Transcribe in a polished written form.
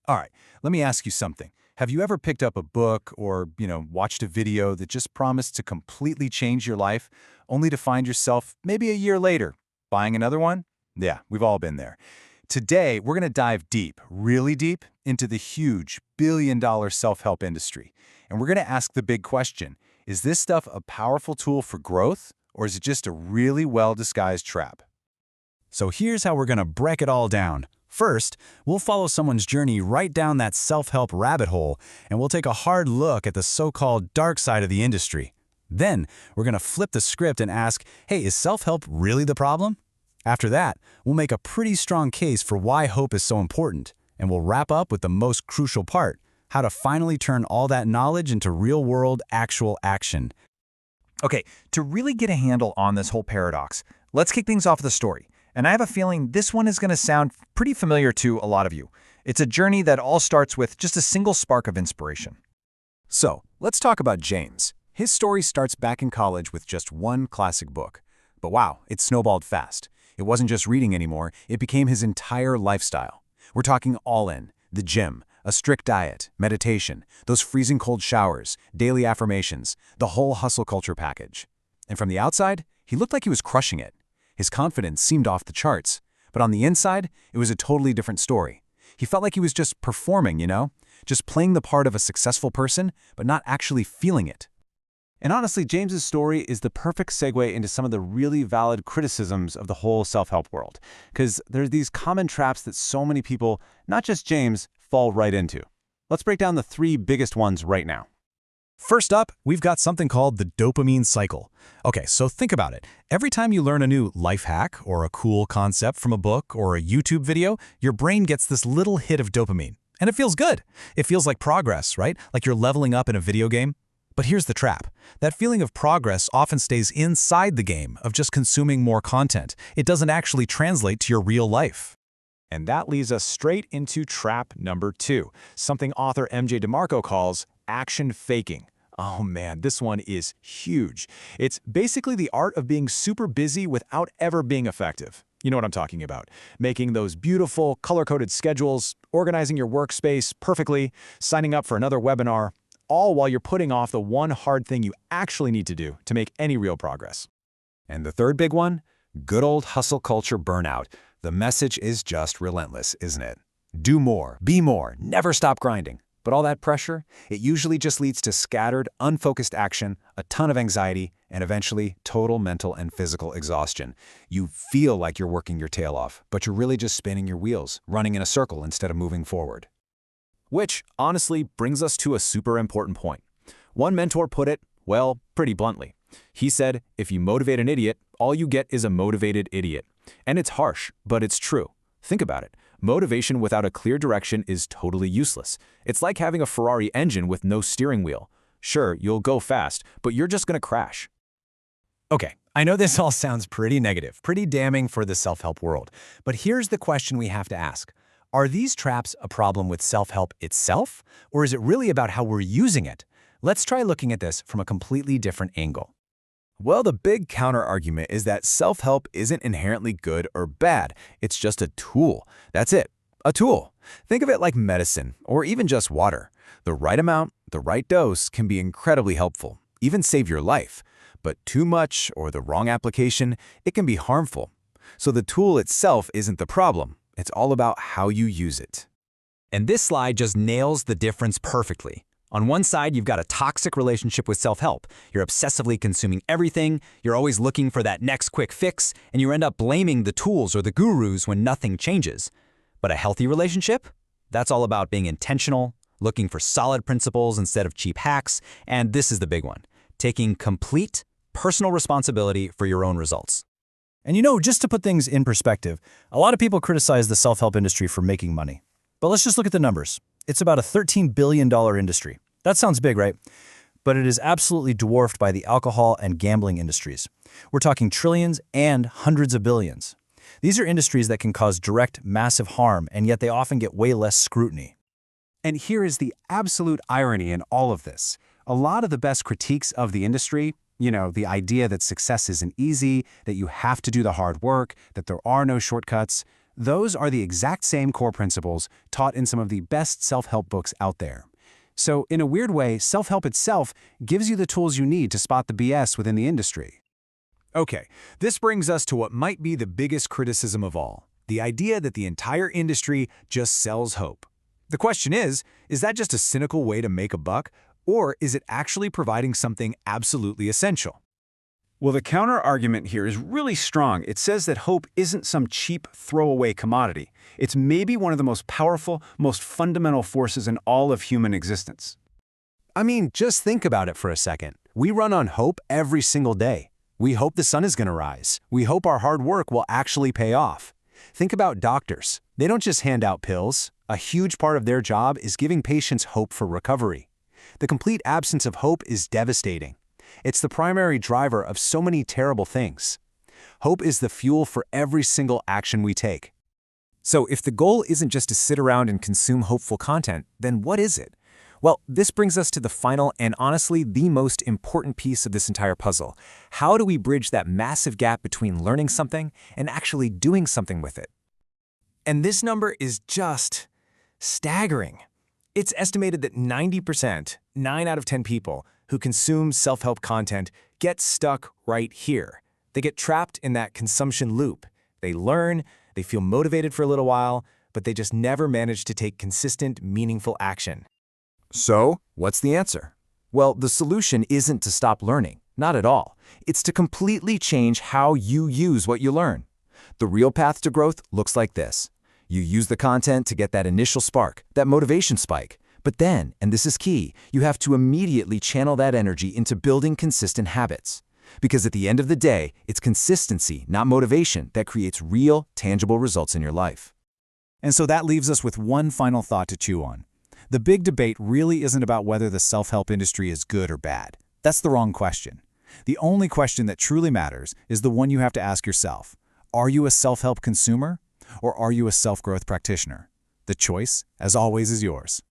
All right, let me ask you something. Have you ever picked up a book or, watched a video that just promised to completely change your life, only to find yourself maybe a year later buying another one? Yeah, we've all been there. Today, we're going to dive deep, really deep, into the huge billion-dollar self-help industry. And we're going to ask the big question, is this stuff a powerful tool for growth, or is it just a really well-disguised trap? So here's how we're going to break it all down. First, we'll follow someone's journey right down that self-help rabbit hole, and we'll take a hard look at the so-called dark side of the industry. Then, we're going to flip the script and ask, hey, is self-help really the problem? After that, we'll make a pretty strong case for why hope is so important, and we'll wrap up with the most crucial part, how to finally turn all that knowledge into real-world, actual action. Okay, to really get a handle on this whole paradox, let's kick things off with a story. And I have a feeling this one is going to sound pretty familiar to a lot of you. It's a journey that all starts with just a single spark of inspiration. So, let's talk about James. His story starts back in college with just one classic book. But wow, it snowballed fast. It wasn't just reading anymore, it became his entire lifestyle. We're talking all in, the gym, a strict diet, meditation, those freezing cold showers, daily affirmations, the whole hustle culture package. And from the outside, he looked like he was crushing it. His confidence seemed off the charts, but on the inside, it was a totally different story. He felt like he was just performing, just playing the part of a successful person, but not actually feeling it. And honestly, James's story is the perfect segue into some of the really valid criticisms of the whole self-help world, because there's these common traps that so many people, not just James, fall right into. Let's break down the three biggest ones right now. First up, we've got something called the dopamine cycle. Okay, so think about it. Every time you learn a new life hack or a cool concept from a book or a YouTube video, your brain gets this little hit of dopamine. And it feels good. It feels like progress, right? Like you're leveling up in a video game. But here's the trap. That feeling of progress often stays inside the game of just consuming more content. It doesn't actually translate to your real life. And that leads us straight into trap number 2, something author MJ DeMarco calls action faking. Oh man, this one is huge. It's basically the art of being super busy without ever being effective. You know what I'm talking about. Making those beautiful, color-coded schedules, organizing your workspace perfectly, signing up for another webinar, all while you're putting off the one hard thing you actually need to do to make any real progress. And the third big one? Good old hustle culture burnout. The message is just relentless, isn't it? Do more, be more, never stop grinding. But all that pressure, it usually just leads to scattered, unfocused action, a ton of anxiety, and eventually total mental and physical exhaustion. You feel like you're working your tail off, but you're really just spinning your wheels, running in a circle instead of moving forward. Which, honestly, brings us to a super important point. One mentor put it, well, pretty bluntly. He said, if you motivate an idiot, all you get is a motivated idiot. And it's harsh, but it's true. Think about it. Motivation without a clear direction is totally useless. It's like having a Ferrari engine with no steering wheel. Sure, you'll go fast, but you're just going to crash. Okay, I know this all sounds pretty negative, pretty damning for the self-help world. But here's the question we have to ask. Are these traps a problem with self-help itself, or is it really about how we're using it? Let's try looking at this from a completely different angle. Well, the big counter-argument is that self-help isn't inherently good or bad. It's just a tool. That's it, a tool. Think of it like medicine, or even just water. The right amount, the right dose can be incredibly helpful, even save your life. But too much or the wrong application, it can be harmful. So the tool itself isn't the problem. It's all about how you use it. And this slide just nails the difference perfectly. On one side, you've got a toxic relationship with self-help. You're obsessively consuming everything, you're always looking for that next quick fix, and you end up blaming the tools or the gurus when nothing changes. But a healthy relationship? That's all about being intentional, looking for solid principles instead of cheap hacks, and this is the big one, taking complete personal responsibility for your own results. And just to put things in perspective, a lot of people criticize the self-help industry for making money. But let's just look at the numbers. It's about a $13 billion industry. That sounds big, right? But it is absolutely dwarfed by the alcohol and gambling industries. We're talking trillions and hundreds of billions. These are industries that can cause direct, massive harm, and yet they often get way less scrutiny. And here is the absolute irony in all of this. A lot of the best critiques of the industry, the idea that success isn't easy, that you have to do the hard work, that there are no shortcuts, Those are the exact same core principles taught in some of the best self-help books out there. So, in a weird way, self-help itself gives you the tools you need to spot the BS within the industry. Okay, this brings us to what might be the biggest criticism of all, the idea that the entire industry just sells hope. The question is that just a cynical way to make a buck, or is it actually providing something absolutely essential? Well, the counter-argument here is really strong. It says that hope isn't some cheap, throwaway commodity. It's maybe one of the most powerful, most fundamental forces in all of human existence. I mean, just think about it for a second. We run on hope every single day. We hope the sun is going to rise. We hope our hard work will actually pay off. Think about doctors. They don't just hand out pills. A huge part of their job is giving patients hope for recovery. The complete absence of hope is devastating. It's the primary driver of so many terrible things. Hope is the fuel for every single action we take. So if the goal isn't just to sit around and consume hopeful content, then what is it? Well, this brings us to the final and honestly the most important piece of this entire puzzle. How do we bridge that massive gap between learning something and actually doing something with it? And this number is just staggering. It's estimated that 90%, 9 out of 10 people, who consume self-help content get stuck right here. They get trapped in that consumption loop. They learn, they feel motivated for a little while, but they just never manage to take consistent, meaningful action. So, what's the answer? Well, the solution isn't to stop learning, not at all. It's to completely change how you use what you learn. The real path to growth looks like this. You use the content to get that initial spark, that motivation spike. But then, and this is key, you have to immediately channel that energy into building consistent habits. Because at the end of the day, it's consistency, not motivation, that creates real, tangible results in your life. And so that leaves us with one final thought to chew on. The big debate really isn't about whether the self-help industry is good or bad. That's the wrong question. The only question that truly matters is the one you have to ask yourself. Are you a self-help consumer, or are you a self-growth practitioner? The choice, as always, is yours.